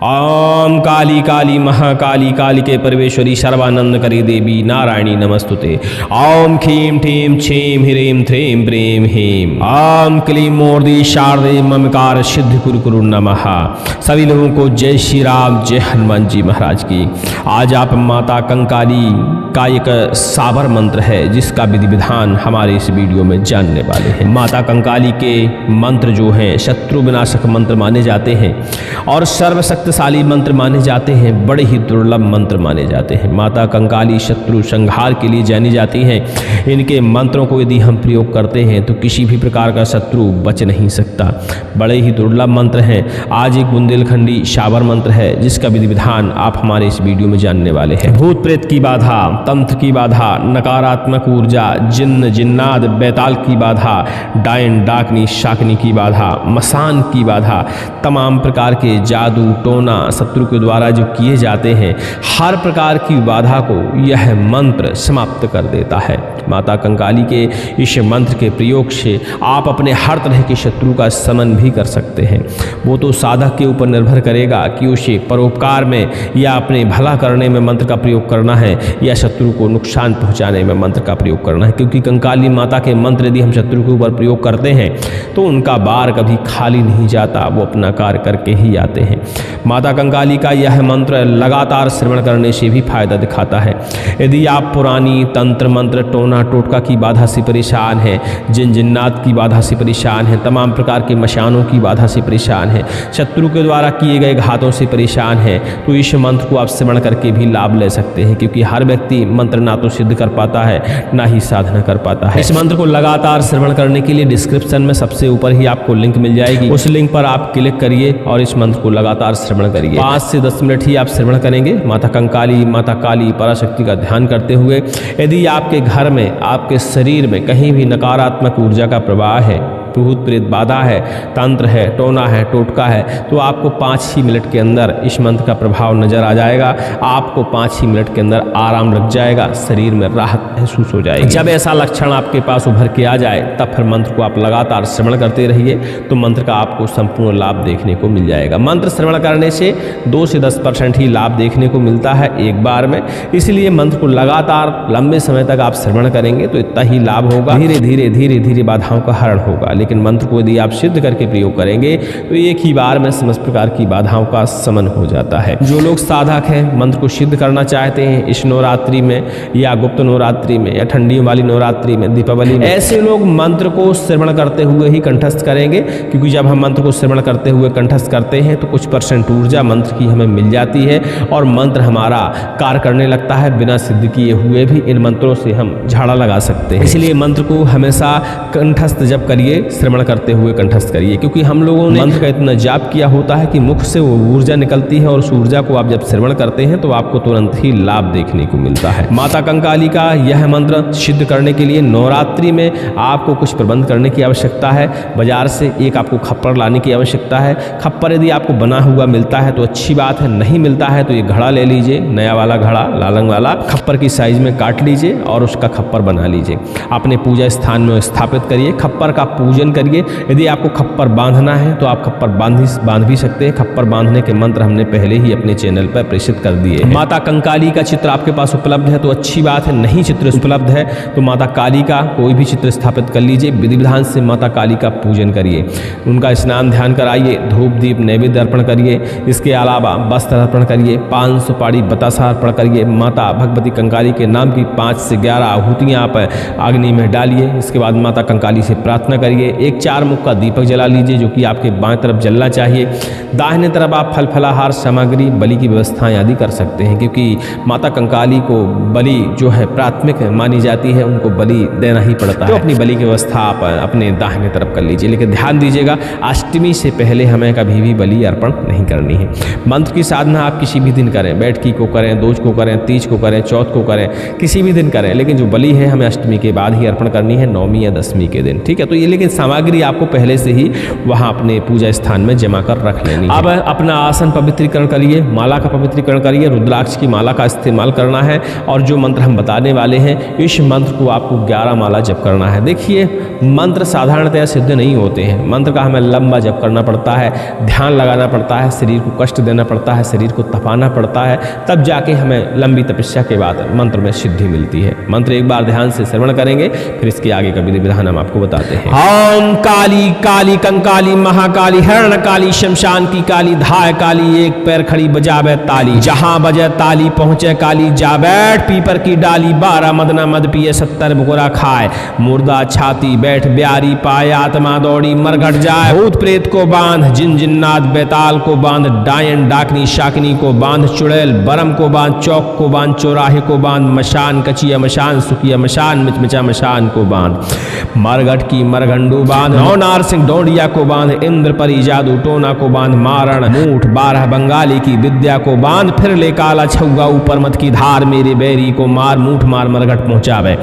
ओम काली काली महाकाली कालिके परमेश्वरी सर्वानंद करी देवी नारायणी नमस्तुते। ओम खीम ठीम छीम ह्रीम थ्रीम प्रेम हीम। ओम क्लीम मूर्ति शारदे ममकार सिद्धि कुरु नमः। सभी लोगों को जय श्री राम, जय हनुमान जी महाराज की। आज आप माता कंकाली का एक साबर मंत्र है जिसका विधि विधान हमारे इस वीडियो में जानने वाले हैं। माता कंकाली के मंत्र जो हैं शत्रु विनाशक मंत्र माने जाते हैं और सर्वशक्तिशाली मंत्र माने जाते हैं, बड़े ही दुर्लभ मंत्र माने जाते हैं। माता कंकाली शत्रु संहार के लिए जानी जाती हैं। इनके मंत्रों को यदि हम प्रयोग करते हैं तो किसी भी प्रकार का शत्रु बच नहीं सकता। बड़े ही दुर्लभ मंत्र हैं। आज एक बुंदेलखंडी साबर मंत्र है जिसका विधि विधान आप हमारे इस वीडियो में जानने वाले हैं। भूत प्रेत की बाधा, तंत्र की बाधा, नकारात्मक ऊर्जा, जिन्न जिन्नाद, बैताल की बाधा, डायन डाकनी शाकनी की बाधा, मसान की बाधा, तमाम प्रकार के जादू टोना शत्रु के द्वारा जो किए जाते हैं, हर प्रकार की बाधा को यह मंत्र समाप्त कर देता है। माता कंकाली के इस मंत्र के प्रयोग से आप अपने हर तरह के शत्रु का शमन भी कर सकते हैं। वो तो साधक के ऊपर निर्भर करेगा कि उसे परोपकार में या अपने भला करने में मंत्र का प्रयोग करना है या शत्रु को नुकसान पहुंचाने में मंत्र का प्रयोग करना है, क्योंकि कंकाली माता के मंत्र यदि हम शत्रु के ऊपर प्रयोग करते हैं तो उनका बार कभी खाली नहीं जाता, वो अपना कार्य करके ही आते हैं। माता कंकाली का यह मंत्र लगातार श्रवण करने से भी फायदा दिखाता है। यदि आप पुरानी तंत्र मंत्र टोना टोटका की बाधा से परेशान हैं, जिन जिन्नात की बाधा से परेशान हैं, तमाम प्रकार के मशानों की बाधा से परेशान हैं, शत्रु के द्वारा किए गए घातों से परेशान हैं, तो इस मंत्र को आप श्रवण करके भी लाभ ले सकते हैं, क्योंकि हर व्यक्ति मंत्र ना तो सिद्ध कर पाता है ना ही साधना कर पाता है। इस मंत्र को लगातार श्रवण करने के लिए डिस्क्रिप्शन में सबसे ऊपर ही आपको लिंक मिल जाएगी। उस लिंक पर आप क्लिक करिए और इस मंत्र को लगातार श्रवण करिए। 5 से 10 मिनट ही आप श्रवण करेंगे माता कंकाली माता काली पराशक्ति का ध्यान करते हुए। यदि आपके घर में आपके शरीर में कहीं भी नकारात्मक ऊर्जा का प्रवाह है, भूत प्रेत बाधा है, तंत्र है, टोना है, टोटका है, तो आपको 5 ही मिनट के अंदर इस मंत्र का प्रभाव नजर आ जाएगा। आपको 5 ही मिनट के अंदर आराम लग जाएगा, शरीर में राहत महसूस हो जाएगी। जब ऐसा लक्षण आपके पास उभर के आ जाए तब फिर मंत्र को आप लगातार श्रवण करते रहिए, तो मंत्र का आपको संपूर्ण लाभ देखने को मिल जाएगा। मंत्र श्रवण करने से 2 से 10% ही लाभ देखने को मिलता है एक बार में, इसलिए मंत्र को लगातार लंबे समय तक आप श्रवण करेंगे तो इतना ही लाभ होगा। धीरे धीरे धीरे धीरे बाधाओं का हरण होगा, लेकिन मंत्र को यदि आप सिद्ध करके प्रयोग करेंगे तो एक ही बार में समस्त प्रकार की बाधाओं का शमन हो जाता है। जो लोग साधक हैं, मंत्र को सिद्ध करना चाहते हैं इस नवरात्रि में या गुप्त नवरात्रि में या ठंडियों वाली नवरात्रि में, दीपावली में, ऐसे लोग मंत्र को श्रवण करते हुए ही कंठस्थ करेंगे, क्योंकि जब हम मंत्र को श्रवण करते हुए कंठस्थ करते हैं तो कुछ % ऊर्जा मंत्र की हमें मिल जाती है और मंत्र हमारा कार्य करने लगता है। बिना सिद्ध किए हुए भी इन मंत्रों से हम झाड़ा लगा सकते हैं। इसलिए मंत्र को हमेशा कंठस्थ जब करिए, श्रवण करते हुए कंठस्थ करिए, क्योंकि हम लोगों ने मंत्र का इतना जाप किया होता है कि मुख से वो ऊर्जा निकलती है और उस ऊर्जा को आप जब श्रवण करते हैं तो आपको तुरंत ही लाभ देखने को मिलता है। माता कंकाली का यह मंत्र सिद्ध करने के लिए नवरात्रि में आपको कुछ प्रबंध करने की आवश्यकता है। बाजार से एक आपको खप्पर लाने की आवश्यकता है। खप्पर यदि आपको बना हुआ मिलता है तो अच्छी बात है, नहीं मिलता है तो ये घड़ा ले लीजिए, नया वाला घड़ा लालंग वाला, खप्पर की साइज में काट लीजिए और उसका खप्पर बना लीजिए। अपने पूजा स्थान में स्थापित करिए, खप्पर का पूजन करिए। यदि आपको खप्पर बांधना है तो आप खप्पर बांध भी सकते हैं। खप्पर बांधने के मंत्र हमने पहले ही अपने चैनल पर प्रेषित कर दिए हैं। माता कंकाली का चित्र आपके पास उपलब्ध है तो अच्छी बात है, नहीं चित्र उपलब्ध है तो माता काली का कोई भी चित्र स्थापित कर लीजिए। विधि विधान से माता काली का पूजन करिए, उनका स्नान ध्यान कराइए, धूप दीप नैवेद्य अर्पण करिए। इसके अलावा वस्त्र अर्पण करिए, 5 सुपारी बतासा अर्पण करिए। माता भगवती कंकाली के नाम की 5 से 11 आहुतियाँ आप अग्नि में डालिए। इसके बाद माता कंकाली से प्रार्थना करिए। एक 4 मुख का दीपक जला लीजिए जो कि आपके बाएं तरफ जलना चाहिए। दाहिने तरफ आप फल फलाहार सामग्री बलि की व्यवस्थाएं आदि कर सकते हैं, क्योंकि माता कंकाली को बलि जो है प्राथमिक मानी जाती है, उनको बलि देना ही पड़ता है। तो अपनी बलि की व्यवस्था आप अपने दाहिने तरफ कर लीजिए, लेकिन ध्यान दीजिएगा अष्टमी से पहले हमें कभी भी बलि अर्पण नहीं करनी है। मंत्र की साधना आप किसी भी दिन करें, बैठकी को करें, दोज को करें, तीज को करें, चौथ को करें, किसी भी दिन करें, लेकिन जो बलि है हमें अष्टमी के बाद ही अर्पण करनी है, 9वीं या 10वीं के दिन, ठीक है। तो ये लेकिन सामग्री आपको पहले से ही वहाँ अपने पूजा स्थान में जमा कर रख लेनी है। अब अपना आसन पवित्रीकरण करिए, माला का पवित्रीकरण करिए, रुद्राक्ष की माला का इस्तेमाल करना है और जो मंत्र हम बताने वाले हैं इस मंत्र को आपको 11 माला जप करना है। देखिए मंत्र साधारणतया सिद्ध नहीं होते हैं, मंत्र का हमें लंबा जप करना पड़ता है, ध्यान लगाना पड़ता है, शरीर को कष्ट देना पड़ता है, शरीर को तपाना पड़ता है, तब जाके हमें लंबी तपस्या के बाद मंत्र में सिद्धि मिलती है। मंत्र एक बार ध्यान से श्रवण करेंगे, फिर इसके आगे का विधि विधान हम आपको बताते हैं। ओम काली काली कंकाली महाकाली हरण काली शमशान की काली धाय काली एक पैर खड़ी बजावे ताली, जहां बजे ताली पहुंचे काली जा बैठ पीपर की डाली, 12 मदना मद पिए 70 बुकुरा खाए, मुर्दा छाती बैठ ब्यारी पाए, आत्मा दौड़ी मरघट जाए, भूत प्रेत को बांध जिन जिन्नात बेताल को बांध, डायन डाकनी शाकनी को बांध, चुड़ैल बरम को बांध, चौक को बांध, चौराहे को बांध, मशान कचिया मशान सुखिया मशान मिचमिचा मशान को बांध, मरघट की मरघंडू बांध, नौनार सिंह डोडिया को बांध, इंद्र परी जादू टोना को बांध, मारण मूठ 12 बंगाली की विद्या को बांध, फिर ले काला छुआ ऊपर मत की धार, मेरे बैरी को मार मूठ मार मरघट पहुंचावे,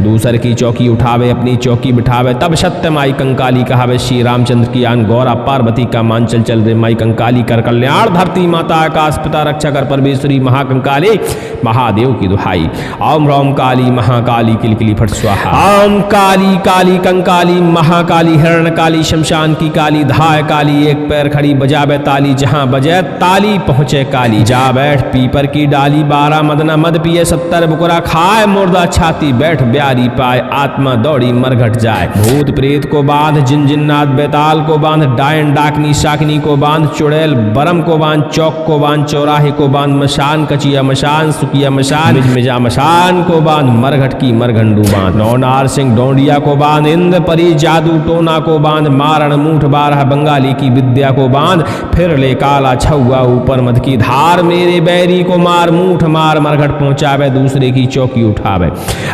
दूसर की चौकी उठावे अपनी चौकी बिठावे, तब सत्य माई कंकाली कहावे, श्री रामचंद्र की आन गौरा पार्वती का मान चल चल रे माई कंकाली कर कल्याण, धरती माता आकाश पिता रक्षा कर परमेश्वरी महाकंकाली महादेव की दुहाई, ओम रोम काली महाकाली किलकिली फट स्वाहा, ओम काली काली कंकाली महाकाली हिरण काली शमशान की काली धाय काली एक पैर खड़ी बजावे ताली, जहां बजे ताली पहुंचे काली, जा बैठ पीपर की डाली, 12 मदना मद पिए 70 बुकुरा खाए, मुर्दा छाती बैठ ब्यारी पाए, आत्मा दौड़ी मरघट जाए, भूत प्रेत को बांध जिन जिन्नात बेताल को बांध, डायन डाकनी शाकनी को बांध, चुड़ैल बरम को बांध, चौक को बांध, चौराहे को बांध, मशान कचिया मशान सुकिया मशान मिजमिजा मशान को बांध, मरघट की मरघंडू बांध, नौनार सिंह डोंडिया को बांध, इंद्र परी जादू टोना को बांध, मारण मूठ 12 बंगाली की विद्या को बांध, फिर ले काला छुआ ऊपर मद की धार, मेरे बैरी को मार मूठ मार मरघट पहुंचावे, दूसरे की चौकी उठावे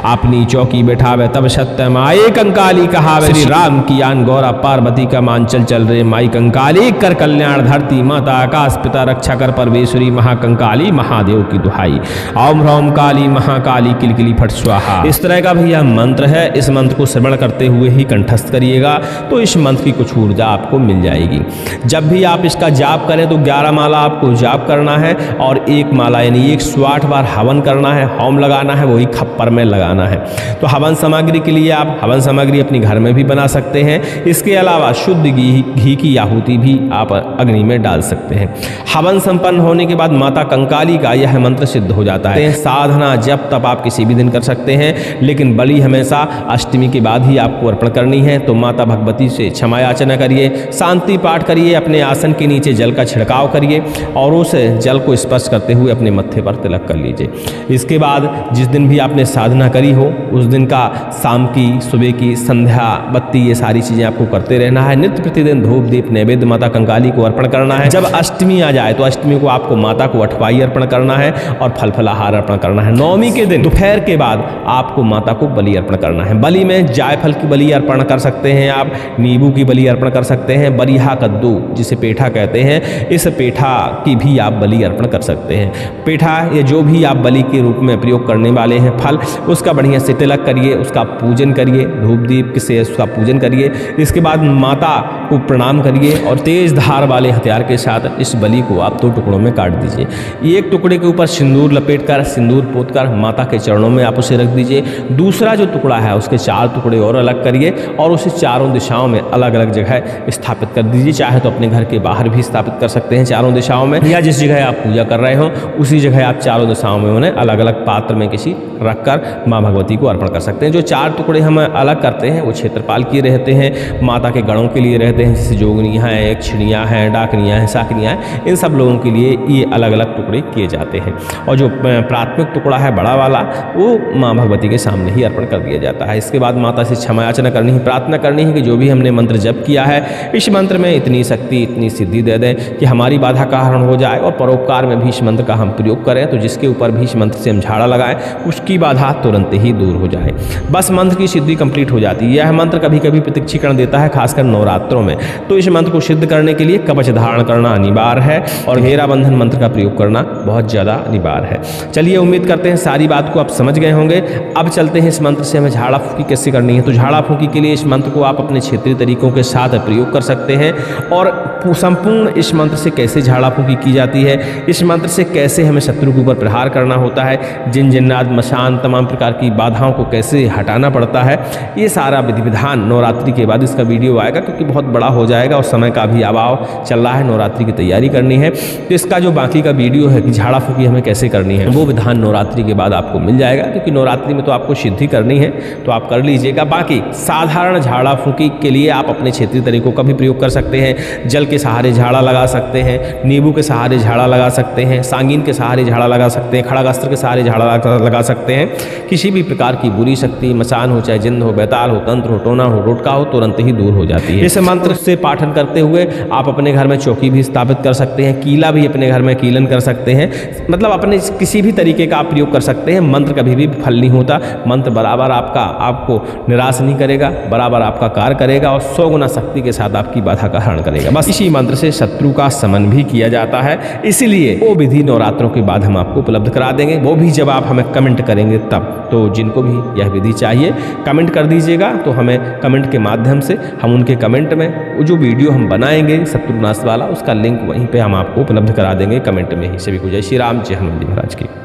अपनी चौकी बैठावे, तब सत्य माई कंकाली कहावे, श्री राम की आन गौरा पार्वती का मान चल चल रे माई कंकाली कर कल्याण, धरती माता आकाश पिता रक्षा कर परमेश्वरी महाकंकाली महादेव की दुहाई, ओम ह्रौम काली महाकाली किलकिली फट स्वाहा। इस तरह का भी यह मंत्र है। इस मंत्र को श्रवण करते हुए ही कंठस्थ करिएगा तो इस मंत्र की कुछ ऊर्जा आपको मिल जाएगी। जब भी आप इसका जाप करें तो 11 माला आपको जाप करना है और 1 माला यानी 108 बार हवन करना है, होम लगाना है, वही खप्पर में लगाना है। तो हवन सामग्री के लिए आप हवन सामग्री अपनी घर में भी बना सकते हैं। इसके अलावा शुद्ध घी की आहुति भी आप अग्नि में डाल सकते हैं। हवन संपन्न होने के बाद माता कंकाली का यह मंत्र सिद्ध हो जाता है। साधना जब तब आप किसी भी दिन कर सकते हैं, लेकिन बलि हमेशा अष्टमी के बाद ही आपको अर्पण करनी है। तो माता भगवती से क्षमा याचना करिए, शांति पाठ करिए, अपने आसन के नीचे जल का छिड़काव करिए और उस जल को स्पर्श करते हुए अपने मत्थे पर तिलक कर लीजिए। इसके बाद जिस दिन भी आपने साधना करी हो उस दिन का शाम की, सुबह की, संध्या बत्ती, ये सारी चीज़ें आपको करते रहना है। नित्य प्रतिदिन धूप दीप नैवेद्य माता कंकाली को अर्पण करना है। जब अष्टमी आ जाए तो अष्टमी को आपको माता को अठवाई अर्पण करना है और फल फलाहार अर्पण करना है। नवमी के दिन दोपहर के बाद आपको माता को बलि अर्पण करना है। बलि में जायफल की बलि अर्पण कर सकते हैं, आप नींबू की बलि अर्पण कर सकते हैं, बरिहा कद्दू जिसे पेठा कहते हैं, इस पेठा की भी आप बलि अर्पण कर सकते हैं। पेठा या जो भी आप बलि के रूप में प्रयोग करने वाले हैं फल, उसका बढ़िया से तिलक करिए, उसका पूजन करिए, धूप दीप से उसका पूजन करिए। इसके बाद माता को प्रणाम करिए और तेज धार वाले हथियार के साथ इस बलि को आप 2 टुकड़ों में काट दीजिए। एक टुकड़े के ऊपर सिंदूर लपेटकर, सिंदूर पोतकर माता के चरणों में आप उसे रख दीजिए। दूसरा जो टुकड़ा है उसके 4 टुकड़े और अलग करिए और उसे चारों दिशाओं में अलग अलग जगह स्थापित कर दीजिए। चाहे तो अपने घर के बाहर भी स्थापित कर सकते हैं चारों दिशाओं में, या जिस जगह आप पूजा कर रहे हो उसी जगह आप चारों दिशाओं में उन्हें अलग अलग पात्र में किसी रखकर माँ भगवती को अर्पण कर सकते हैं। जो 4 टुकड़े हम अलग करते हैं वो क्षेत्रपाल के रहते हैं, माता के गणों के लिए रहते हैं, जैसे जोगनियाँ हैं, यक्षिणियाँ हैं, डाकनियाँ हैं, साकनियाँ हैं, इन सब लोगों के लिए ये अलग अलग टुकड़े किए जाते हैं। और जो प्राथमिक टुकड़ा है बड़ा वाला वो माँ भगवती के सामने ही अर्पण कर दिया जाता है। इसके बाद माता से क्षमा याचना करनी है, प्रार्थना करनी है कि जो भी हमने मंत्र जप किया है इस मंत्र में इतनी शक्ति, इतनी सिद्धि दे दें कि हमारी बाधा का हरण हो जाए और परोपकार में भी इस मंत्र का हम प्रयोग करें तो जिसके ऊपर भी इस मंत्र से हम झाड़ा लगाएं उसकी बाधा तुरंत ही दूर हो जाए। बस मंत्र की सिद्धि कंप्लीट हो जाती है। यह मंत्र कभी कभी प्रतीक्षीकरण देता है, खासकर नवरात्रों में। तो इस मंत्र को सिद्ध करने के लिए कवच धारण करना अनिवार्य है और घेरा बंधन मंत्र का प्रयोग करना बहुत ज़्यादा अनिवार्य है। चलिए, उम्मीद करते हैं सारी बात को आप समझ गए होंगे। अब चलते हैं इस मंत्र से हमें झाड़ा फूंकी कैसे करनी है। तो झाड़ा फूंकी के लिए इस मंत्र मंत्र को आप अपने क्षेत्रीय तरीकों के साथ प्रयोग कर सकते हैं। और संपूर्ण इस मंत्र से कैसे झाड़ा फूंकी की जाती है, इस मंत्र से कैसे हमें शत्रु के ऊपर प्रहार करना होता है, जिन जिन्नात मशान तमाम प्रकार की बाधाओं को कैसे हटाना पड़ता है, ये सारा विधि विधान नवरात्रि के बाद इसका वीडियो आएगा, क्योंकि बहुत बड़ा हो जाएगा और समय का भी अभाव चल रहा है, नवरात्रि की तैयारी करनी है। तो इसका जो बाकी का वीडियो है कि झाड़ा फूंकी हमें कैसे करनी है, वो विधान नवरात्रि के बाद आपको मिल जाएगा, क्योंकि नवरात्रि में तो आपको सिद्धि करनी है तो आप कर लीजिएगा। बाकी साधारण झाड़ा फूंकी के लिए आप अपने क्षेत्रीय तरीकों का भी प्रयोग कर सकते हैं। जल के सहारे झाड़ा लगा सकते हैं, नींबू के सहारे झाड़ा लगा सकते हैं, सांगीन के सहारे झाड़ा लगा सकते हैं, खड़गास्त्र के सहारे झाड़ा लगा सकते हैं। किसी भी प्रकार की बुरी शक्ति, मसान हो, चाहे जिन्न हो, बैताल हो, तंत्र हो, टोना हो, रोटका हो, तुरंत ही दूर हो जाती है। इस मंत्र से पाठन करते हुए आप अपने घर में चौकी भी स्थापित कर सकते हैं, कीला भी अपने घर में कीलन कर सकते हैं, मतलब अपने किसी भी तरीके का आप प्रयोग कर सकते हैं। मंत्र कभी भी फल नहीं होता, मंत्र बराबर आपको निराश नहीं करेगा, बराबर आपका कार्य करेगा और 100 गुना शक्ति के साथ आपकी बाधा का हरण करेगा। बस इसी मंत्र से शत्रु का समन भी किया जाता है, इसलिए वो विधि नवरात्रों के बाद हम आपको उपलब्ध करा देंगे, वो भी जब आप हमें कमेंट करेंगे तब। तो जिनको भी यह विधि चाहिए कमेंट कर दीजिएगा, तो हमें कमेंट के माध्यम से हम उनके कमेंट में जो वीडियो हम बनाएंगे शत्रुनाश वाला, उसका लिंक वहीं पे हम आपको उपलब्ध करा देंगे कमेंट में ही। सभी को जय श्री राम, जय हनुमान जी महाराज की।